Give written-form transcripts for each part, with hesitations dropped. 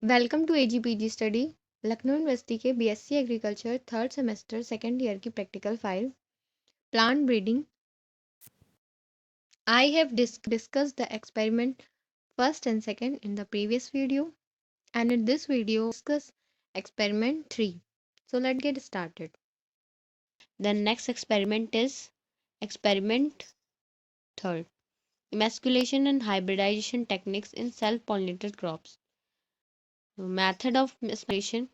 Welcome to AGPG study. Lucknow university के BSc agriculture third semester second year की practical file plant breeding. I have discussed the experiment first and second in the previous video, and in this video discuss experiment 3. So let's get started. The next experiment is experiment third, emasculation and hybridization techniques in self-pollinated crops. Method of emasculation.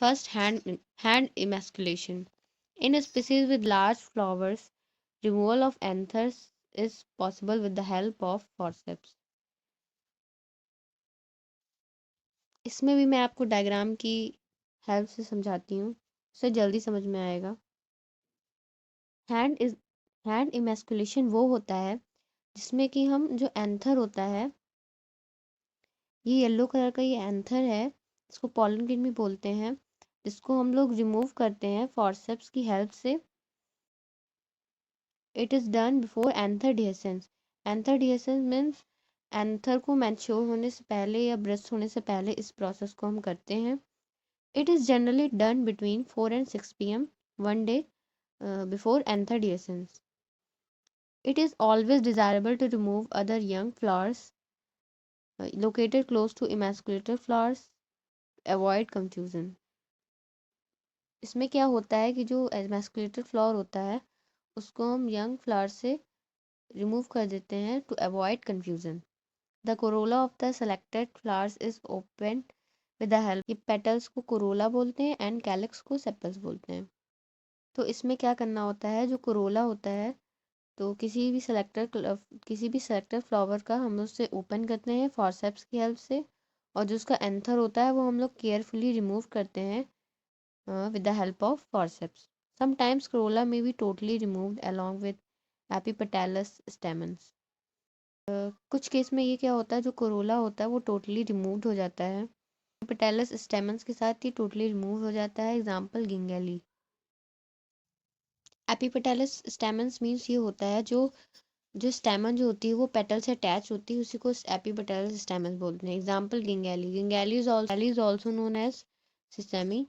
First, hand emasculation. In a species with large flowers, removal of anthers is possible with the help of forceps. इसमें भी मैं आपको diagram की help से समझाती हूँ, उससे जल्दी समझ में आएगा। हैंड इज हैंड इमेस्कुलेशन वो होता है जिसमें कि हम जो एंथर होता है, ये येलो कलर का ये एंथर है, इसको पॉलन ग्रेन भी बोलते हैं, जिसको हम लोग रिमूव करते हैं फॉर्सेप्स की हेल्प से। It is done before anther डिहेसेंस। Anther डिहेसेंस means anther को मैच्योर होने से पहले या ब्रस्ट होने से पहले इस प्रोसेस को हम करते हैं। It is generally done between 4 and 6 PM one day before anther dehiscence. It is always desirable to remove other young flowers located close to emasculated flowers, avoid confusion. इसमें क्या होता है कि जो emasculated flower होता है उसको हम यंग फ्लावर से रिमूव कर देते हैं to avoid confusion. The corolla of the selected flowers is open with the help. ये पेटल्स को कोरोला बोलते हैं एंड कैलिक्स को सेपल्स बोलते हैं। तो इसमें क्या करना होता है, जो कोरोला होता है तो किसी भी सेलेक्टेड फ्लावर का हम उससे ओपन करते हैं फॉरसेप्स की हेल्प से, और जो उसका एंथर होता है वो हम लोग केयरफुली रिमूव करते हैं with the help of forceps. Sometimes corolla may be totally removed along with epipetalous stamens. कुछ केस में ये क्या होता है, जो कोरोला होता है वो टोटली रिमूव्ड हो जाता है, एपिपेटलस स्टेमन्स के साथ ये टोटली रिमूव हो जाता है। एग्जांपल गिंगेली। एपिपेटलस स्टेमन्स मीन्स ये होता है जो जो स्टेमन जो होती है वो पेटल से अटैच होती है, उसी को एपिपेटलस स्टेमन्स बोलते हैं। Example gingelly. Gingelly is also known as sesame,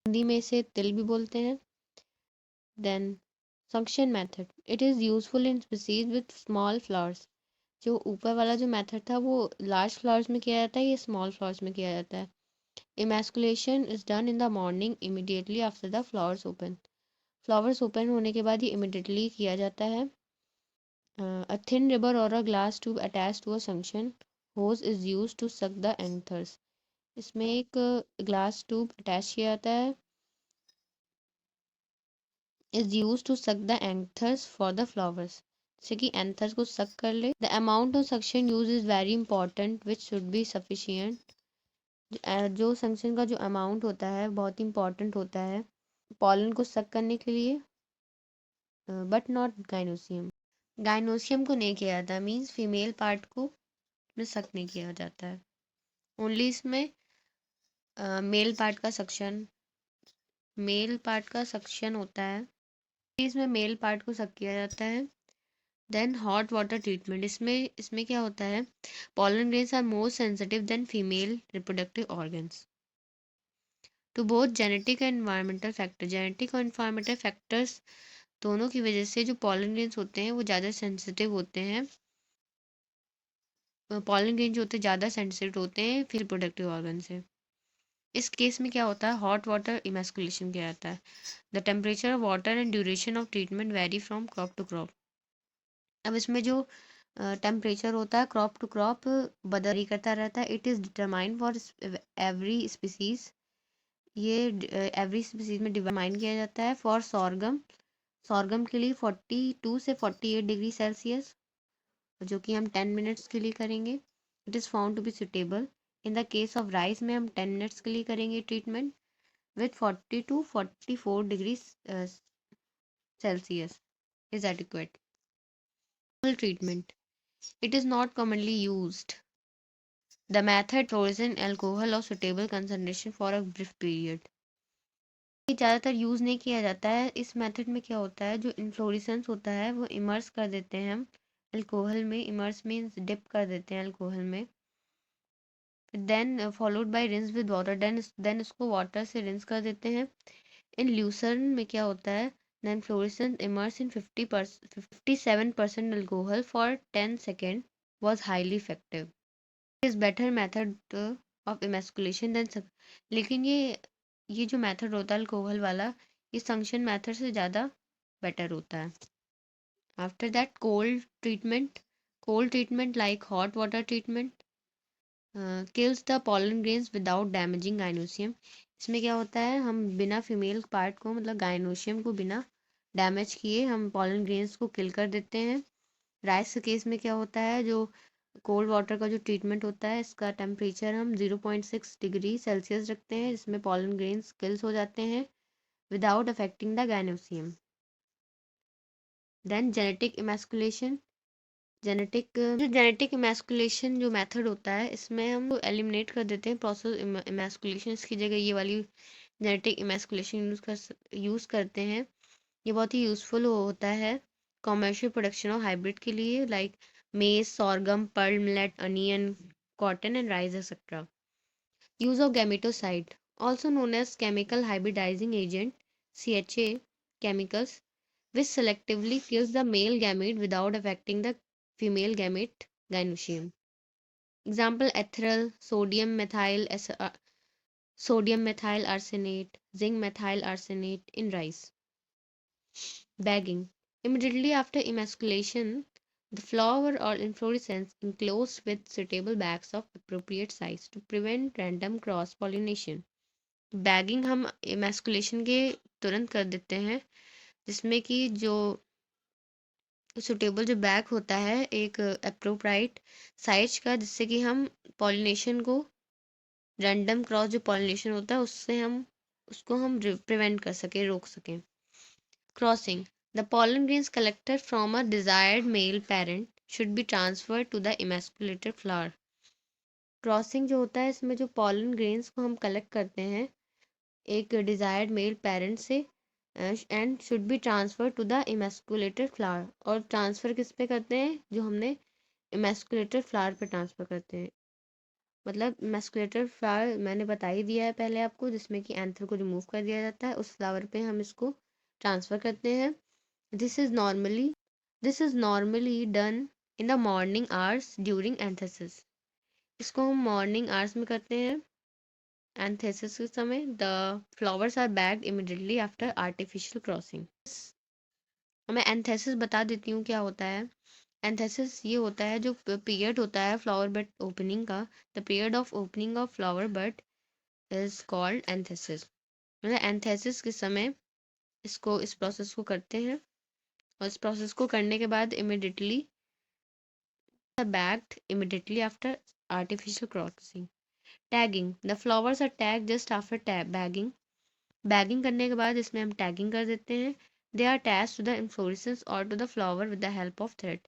Hindi में इसे तिल भी बोलते हैं। Then suction method. It is useful in species with small flowers. जो ऊपर वाला जो मेथड था वो लार्ज फ्लावर्स में किया जाता है, ये स्मॉल फ्लावर्स में किया जाता है। Emasculation is done in the morning immediately after the flowers open. Flowers open होने के बाद ये इमिडिएटली किया जाता है। अ थिन रिबर और a glass tube attach to a suction hose is use to suck the anthers. इसमें एक ग्लास ट्यूब अटैच किया जाता है, is used to suck the anthers for the flowers, जैसे कि एंथर्स को सक कर ले। The amount of suction use is very important which should be sufficient. जो सक्शन का जो अमाउंट होता है बहुत इंपॉर्टेंट होता है पॉलन को सक करने के लिए, बट नॉट गाइनोसियम। गाइनोसियम को नहीं किया जाता, मीन्स फीमेल पार्ट को में सक नहीं किया जाता है। ओनली इसमें मेल पार्ट का सक्शन होता है, इसमें मेल पार्ट को सक किया जाता है। Then hot water treatment. इसमें क्या होता है, pollen grains are more sensitive than female reproductive organs to both genetic and environmental factor. Genetic और एनवायरमेंटल फैक्टर्स दोनों की वजह से जो pollen grains होते हैं वो ज़्यादा सेंसिटिव होते हैं। pollen grains जो होते हैं ज़्यादा सेंसिटिव होते हैं फिर रिप्रोडक्टिव ऑर्गन से। इस केस में क्या होता है, हॉट वाटर इमेस्कुलेशन किया जाता है। The temperature of water and duration of treatment vary from crop to crop. अब इसमें जो टेम्परेचर होता है क्रॉप टू क्रॉप बदल करता रहता है। It is determined for every species. ये एवरी स्पीसीज में डिटरमाइन किया जाता है। फॉर सॉर्गम के लिए 42 से 48 डिग्री सेल्सियस, जो कि हम 10 मिनट्स के लिए करेंगे। It is found to be suitable. In the case of rice में हम 10 मिनट्स के लिए करेंगे treatment with 40 to 44 degree Celsius is adequate. Treatment. It is not commonly used. The method fluorescent alcohol of suitable concentration for a brief period. ये ज़्यादातर use नहीं किया जाता है। इस मेथड में क्या होता है, जो इन्फ्लोरेसेंस होता है वो इमर्स कर देते हैं हम अल्कोहल में। इमर्स मीन्स डिप कर देते हैं अल्कोहल में then followed by rinse with water, देन उसको वाटर से रिंस कर देते हैं। इन ल्यूसर्न में क्या होता है, then florescence immerse in 57% alcohol for 10 second was highly effective. It is better method of emasculation than लेकिन ये जो मेथड होता है अल्कोहल वाला, ये संक्शन मेथड से ज़्यादा बेटर होता है। After that cold treatment like hot water treatment kills the pollen grains without damaging gynoecium। इसमें क्या होता है, हम बिना फीमेल पार्ट को मतलब गाइनोशियम को बिना डैमेज किए हम पॉलन ग्रेन्स को किल कर देते हैं। राइस के केस में क्या होता है, जो कोल्ड वाटर का जो ट्रीटमेंट होता है इसका टेम्परेचर हम 0.6 डिग्री सेल्सियस रखते हैं, जिसमें पॉलन ग्रेन्स किल्स हो जाते हैं without affecting the gynoecium. Then genetic emasculation जो मेथड होता है, इसमें हम एलिमिनेट कर देते हैं प्रोसेस इमैस्कुलेशन, इसकी जगह ये वाली जेनेटिक इमैस्कुलेशन यूज़ करते हैं। ये बहुत ही यूज़फुल होता है कॉमर्शियल प्रोडक्शन ऑफ हाइब्रिड के लिए, like maize, sorghum, pearl millet, onion, cotton and rice etcetera. Use of gametocide also known as chemical hybridizing agent, CHA chemicals, which selectively kills the male gamete without affecting the female gamete gynoecium. Example ethyl sodium methyl arsenate, zinc methyl arsenate in rice. Bagging. Immediately after emasculation, the flower or inflorescence enclosed with suitable bags of appropriate size to prevent random cross pollination. Bagging हम emasculation के तुरंत कर देते हैं, जिसमें कि जो suitable जो बैग होता है एक अप्रोप्राइट साइज का, जिससे कि हम पॉलिनेशन को, रैंडम क्रॉस जो पॉलिनेशन होता है उसको हम प्रिवेंट कर सकें, रोक सकें। Crossing, the pollen grains collected from a desired male parent should be transferred to the emasculated flower। Crossing जो होता है, इसमें जो pollen grains को हम कलेक्ट करते हैं एक डिजायर्ड मेल पेरेंट से and should be transfer to the emasculated flower, और ट्रांसफ़र किस पे करते हैं, जो हमने इमेस्कुलेटेड फ्लावर पे ट्रांसफ़र करते हैं। मतलब इमेस्कुलेटेड फ्लावर मैंने बता ही दिया है पहले आपको, जिसमें कि एंथर को रिमूव कर दिया जाता है, उस फ्लावर पे हम इसको ट्रांसफ़र करते हैं। This is normally this is normally done in the morning hours during antithesis. इसको हम मॉर्निंग आवर्स में करते हैं एंथेसिस के समय। The flowers are bagged immediately after artificial crossing. मैं एंथेसिस बता देती हूँ क्या होता है। एंथेसिस ये होता है जो पीरियड होता है फ्लावर बड ओपनिंग का, the period of opening of flower bud is called anthesis. मतलब एंथेसिस के समय इस प्रोसेस को करते हैं, और इस प्रोसेस को करने के बाद immediately bagged immediately after artificial crossing. Tagging, the flowers are tag just after bagging. Bagging करने के बाद इसमें हम टैगिंग कर देते हैं। They are attached to the inflorescence और to the flower with the help of thread.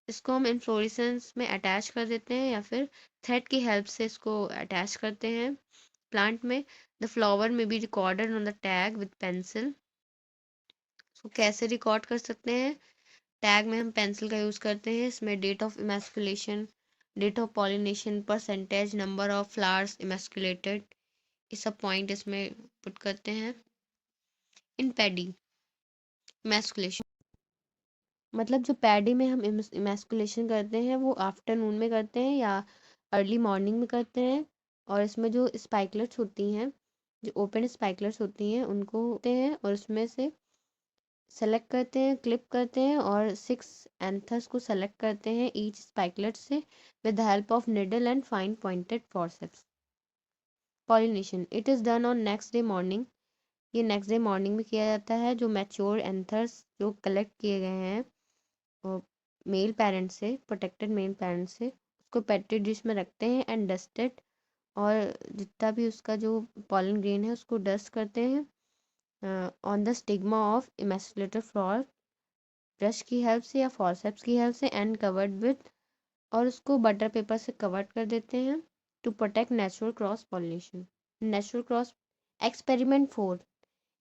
इसको हम इन्फ्लोरेसेंस में अटैच कर देते हैं या फिर थ्रेड की हेल्प से इसको अटैच करते हैं प्लांट में। द फ्लावर में be recorded on the tag with pencil. इसको कैसे रिकॉर्ड कर सकते हैं, टैग में हम पेंसिल का यूज़ करते हैं, इसमें date of emasculation, date of pollination, percentage, number of flowers emasculated, ये सब पॉइंट इसमें पुट करते हैं। इन पैडी इमेस्कुलेशन, मतलब जो पैडी में हम इमेस्कुलेशन करते हैं वो आफ्टरनून में करते हैं या अर्ली मॉर्निंग में करते हैं, और इसमें जो स्पाइकलेट्स होती हैं, जो ओपन स्पाइकलेट्स होती हैं उनको होते हैं, और उसमें से सेलेक्ट करते हैं, क्लिप करते हैं, और 6 एंथर्स को सेलेक्ट करते हैं ईच स्पाइकलेट से with the help of needle and fine pointed forceps. Pollination, it is done on next day morning. ये नेक्स्ट डे मॉर्निंग में किया जाता है। जो मैच्योर एंथर्स जो कलेक्ट किए गए हैं मेल पेरेंट से, प्रोटेक्टेड मेल पेरेंट से, उसको पेट्री डिश में रखते हैं एंड डस्टेड, और जितना भी उसका जो पॉलन ग्रेन है उसको डस्ट करते हैं on the stigma of emasculated flower, brush की हेल्प से या फॉरसेप्स की हेल्प से, एंड कवर्ड विद, और उसको बटर पेपर से कवर कर देते हैं to protect natural cross pollination. Natural cross experiment 4,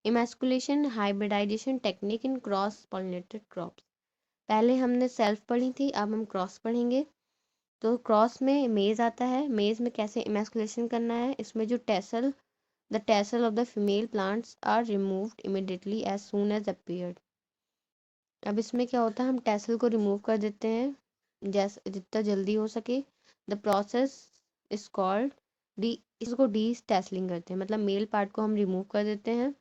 emasculation hybridization technique in cross pollinated crops. पहले हमने सेल्फ पढ़ी थी, अब हम क्रॉस पढ़ेंगे। तो क्रॉस में मेज आता है, मेज में कैसे इमैस्कुलेशन करना है, इसमें जो the tassel of the female plants are removed immediately as soon as appeared. अब इसमें क्या होता है, हम टैसल को रिमूव कर देते हैं जैसे जितना जल्दी हो सके। The process is called D, इसको डी टैसलिंग करते हैं, मतलब मेल पार्ट को हम रिमूव कर देते हैं,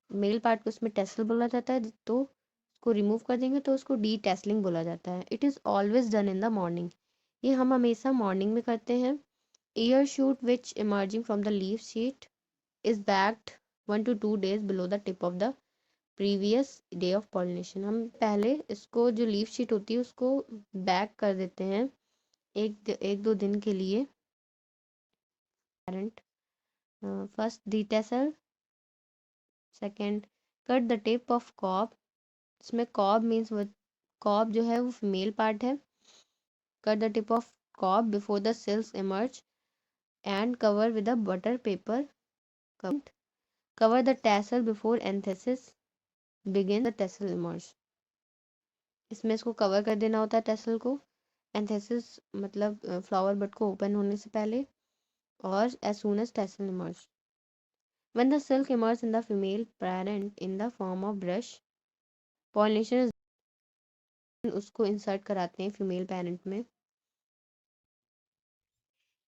मेल पार्ट को उसमें टैसल बोला जाता है, तो उसको रिमूव कर देंगे तो उसको डी टैसलिंग बोला जाता है। It is always done in the morning, ये हम हमेशा मॉर्निंग में करते हैं। Year shoot which emerging from the leaf sheet is backed 1 to 2 days below the tip of the previous day of pollination. हम पहले इसको जो लीफ शीट होती है उसको बैक कर देते हैं एक दो दिन के लिए। Parent first detassel, second cut the tip of cob, इसमें कॉब मीन्स कॉब जो है वो फीमेल पार्ट है। Cut the tip of cob before the silks emerge and cover with a butter paper. Cover the tassel before anthesis begin the tassel emerge, इसमें इसको cover कर देना होता है टैसल को, एंथेसिस मतलब फ्लावर बड को ओपन होने से पहले, और as soon as tassel emerge. When the silk emerge in the female parent in the form of brush, pollination उसको इंसर्ट कराते हैं फीमेल पेरेंट में।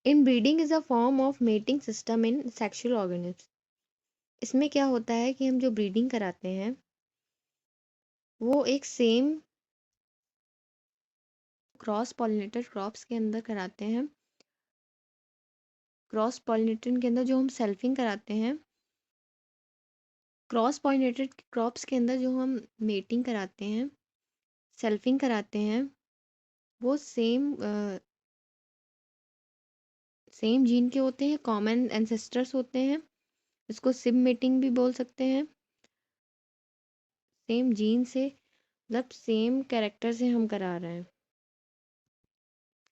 Inbreeding is a form of mating system in sexual organism, इसमें क्या होता है कि हम जो ब्रीडिंग कराते हैं वो एक सेम क्रॉस पॉलिनेटेड क्रॉप्स के अंदर कराते हैं। क्रॉस पॉलिनेटेड के अंदर जो हम सेल्फिंग कराते हैं, क्रॉस पॉलिनेटेड क्रॉप्स के अंदर जो हम मेटिंग कराते हैं, सेल्फिंग कराते हैं, वो सेम जीन के होते हैं, कॉमन एंसेस्टर्स होते हैं, इसको सिब मेटिंग भी बोल सकते हैं। सेम जीन से मतलब सेम कैरेक्टर से हम करा रहे हैं।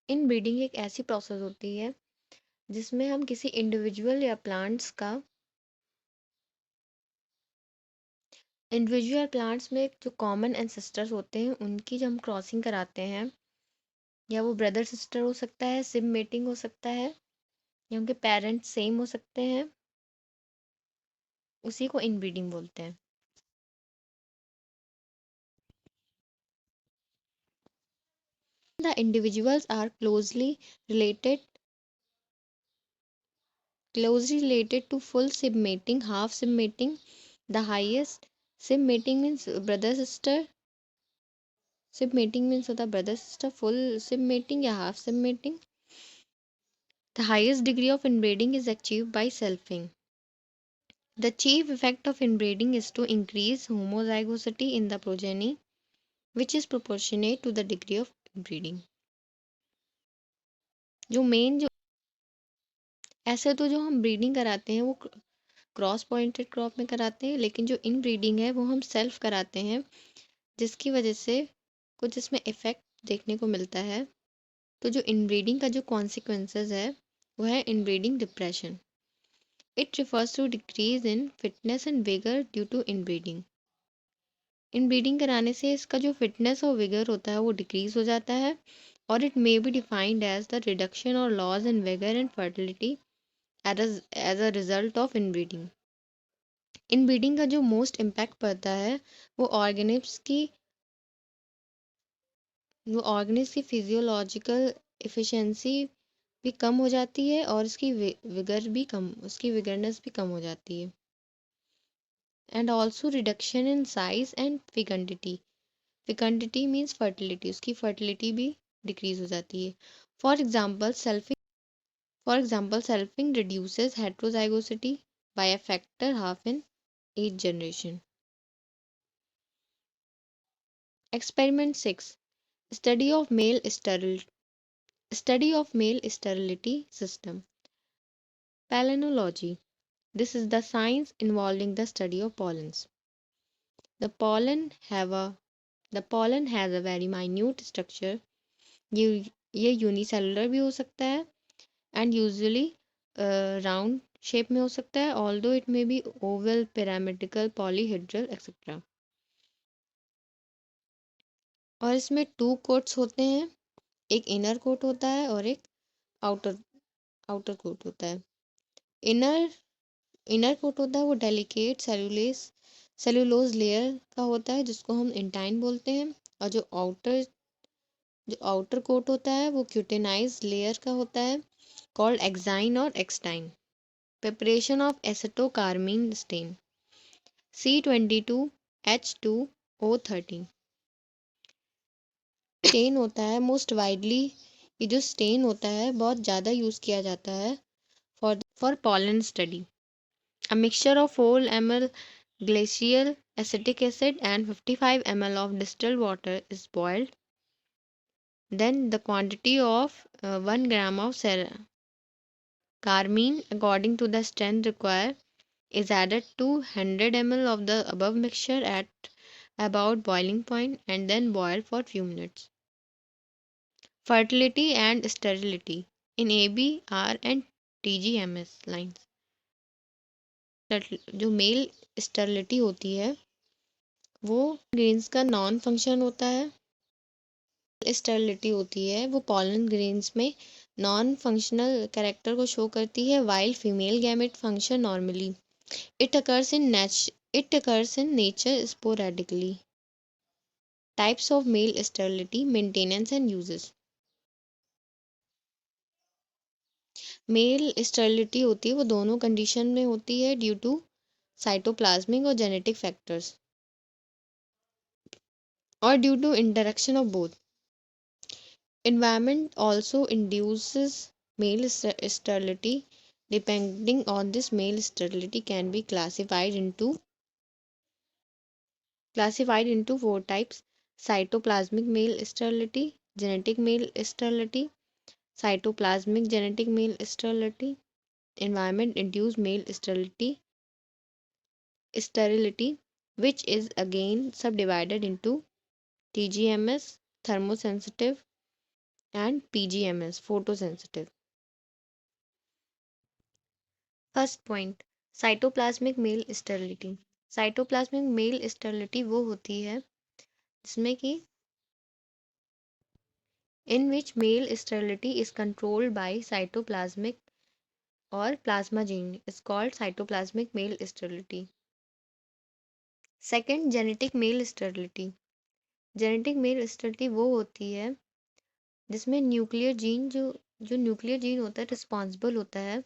इन ब्रीडिंग एक ऐसी प्रोसेस होती है जिसमें हम किसी इंडिविजुअल या प्लांट्स में जो कॉमन एंसेस्टर्स होते हैं उनकी जब हम क्रॉसिंग कराते हैं, या वो ब्रदर सिस्टर हो सकता है, सिब मेटिंग हो सकता है, या उनके पेरेंट्स सेम हो सकते हैं, उसी को इनब्रीडिंग बोलते हैं। The individuals are closely related to full sib mating, half sib mating. The highest sib mating means brother sister. Sib mating means होता brother sister, full sib mating या half sib mating. The highest degree of inbreeding is achieved by selfing. The chief effect of inbreeding is to increase homozygosity in the progeny, which is proportionate to the degree of inbreeding. जो main जो ऐसे तो जो हम breeding कराते हैं वो cross pointed crop में कराते हैं, लेकिन जो इन ब्रीडिंग है वो हम सेल्फ कराते हैं, जिसकी वजह से कुछ इसमें इफ़ेक्ट देखने को मिलता है। तो जो इनब्रीडिंग का जो कॉन्सिक्वेंसेस है वो है inbreeding depression. It refers to decrease in fitness and vigour due to inbreeding. Inbreeding कराने से इसका जो फिटनेस और विगर होता है वो डिक्रीज हो जाता है, और it may be defined as the reduction और loss in vigour and fertility as a result of inbreeding. Inbreeding का जो मोस्ट इम्पैक्ट पड़ता है वो ऑर्गेनिज्म की फिजियोलॉजिकल एफिशिएंसी भी कम हो जाती है, और उसकी विगरनेस भी कम हो जाती है। And also reduction in size and fecundity means fertility, उसकी फर्टिलिटी भी डिक्रीज हो जाती है। For example selfing reduces heterozygosity by a factor half in each generation. Experiment 6. Study of male sterility system. Palynology. This is the science involving the study of pollens. The pollen have a the pollen has a very minute structure. ये unicellular भी हो सकता है, and usually round shape में हो सकता है, although it may be oval, pyramidical, polyhedral etcetera. और इसमें 2 कोट्स होते हैं, एक इनर कोट होता है और एक आउटर आउटर कोट होता है। इनर इनर कोट होता है वो डेलिकेट सेल्यूलोज लेयर का होता है जिसको हम इंटाइन बोलते हैं। और जो आउटर कोट होता है वो क्यूटेनाइज लेयर का होता है कॉल्ड एक्साइन और extine. Preparation of acetocarmine stain C22H2O13। Stain होता है मोस्ट वाइडली, ये जो स्टेन होता है बहुत ज़्यादा यूज़ किया जाता है for pollen study. A mixture of 4 ml glacial acetic acid and 55 ml of distilled water is boiled. Then the quantity of 1 gram of carmine according to the strength required is added to 100 ml of the above mixture at about boiling point and then boiled for few minutes. Fertility and sterility in ABR and TGMS lines. जो mail sterility होती है वो grains का non function होता है। Sterility होती है वो पॉलन ग्रेन्स में नॉन फंक्शनल कैरेक्टर को शो करती है while female gamete function normally. It occurs in nature sporadically. Types of male sterility, maintenance and uses. Male sterility होती है वो दोनों कंडीशन में होती है ड्यू टू साइटोप्लाज्मिक और जेनेटिक फैक्टर्स और due to interaction of both. Environment also induces male sterility. Depending on this, male sterility can be classified into four types: cytoplasmic male sterility, genetic male sterility, cytoplasmic genetic male sterility, environment induced male sterility, which is again subdivided into TGMS, thermosensitive, and PGMS, photosensitive. First point, cytoplasmic male sterility. Cytoplasmic male sterility वो होती है जिसमें कि in which male sterility is controlled by cytoplasmic और plasma gene is called cytoplasmic male sterility. Second, genetic male sterility. Genetic male sterility वो होती है जिसमें न्यूक्लियर जीन होता है रिस्पॉन्सिबल होता है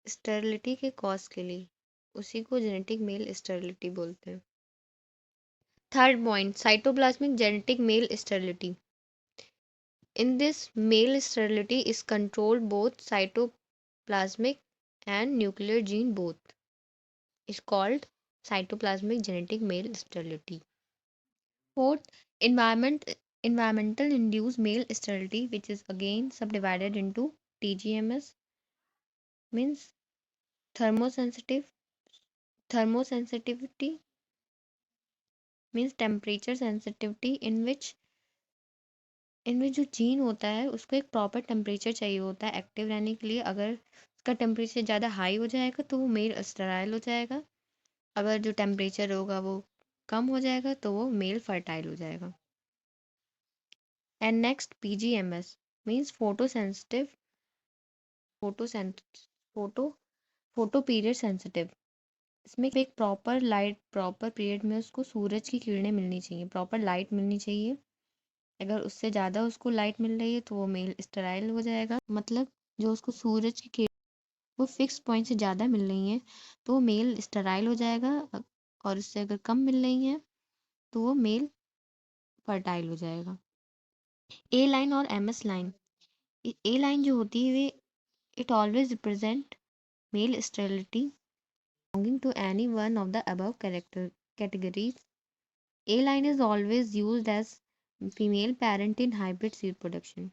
स्टेरिलिटी के कॉज के लिए, उसी को जेनेटिक मेल स्टेरिलिटी बोलते हैं। Third point, cytoplasmic genetic male sterility. In this, male sterility is controlled both cytoplasmic and nuclear gene both. Is called cytoplasmic genetic male sterility. Fourth, environmental induced male sterility, which is again subdivided into TGMS, means thermosensitivity means temperature sensitivity, इनमें जो gene होता है उसको एक proper temperature चाहिए होता है active रहने के लिए। अगर उसका टेम्परेचर ज़्यादा हाई हो जाएगा तो वो मेल स्टेराइल हो जाएगा, अगर जो टेम्परेचर होगा वो कम हो जाएगा तो वो मेल फर्टाइल हो जाएगा। And next PGMS means photo photo period sensitive. इसमें एक प्रॉपर पीरियड में उसको सूरज की किरणें मिलनी चाहिए, प्रॉपर लाइट मिलनी चाहिए। अगर उससे ज़्यादा उसको लाइट मिल रही है तो वो मेल स्टेराइल हो जाएगा। मतलब जो उसको सूरज की किरण वो फिक्स पॉइंट से ज़्यादा मिल रही हैं तो वो मेल स्टेराइल हो जाएगा, और उससे अगर कम मिल रही हैं तो वो मेल फर्टाइल हो जाएगा। ए लाइन और MS लाइन। ए लाइन जो होती है way it always represent male sterility belonging to any one of the above categories. A line is always used as female parent in hybrid seed production.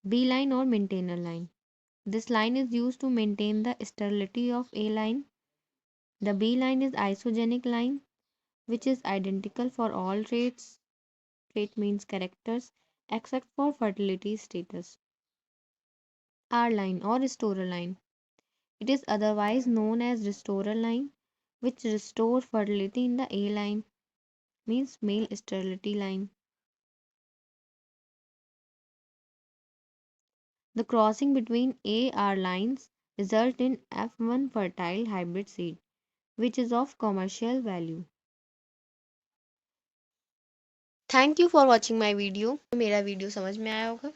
B line or maintainer line. This line is used to maintain the sterility of A line. The B line is isogenic line, which is identical for all traits. Trait means characters, except for fertility status. R line or restorer line. It is otherwise known as restorer line, which restore fertility in the A line, means male sterility line. The crossing between AR lines result in F1 fertile hybrid seed, which is of commercial value. Thank you for watching my video. मेरा video समझ में आया होगा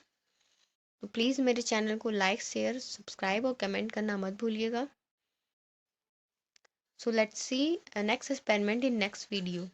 तो please मेरे channel को like share subscribe और comment करना मत भूलिएगा। So let's see next experiment in next video.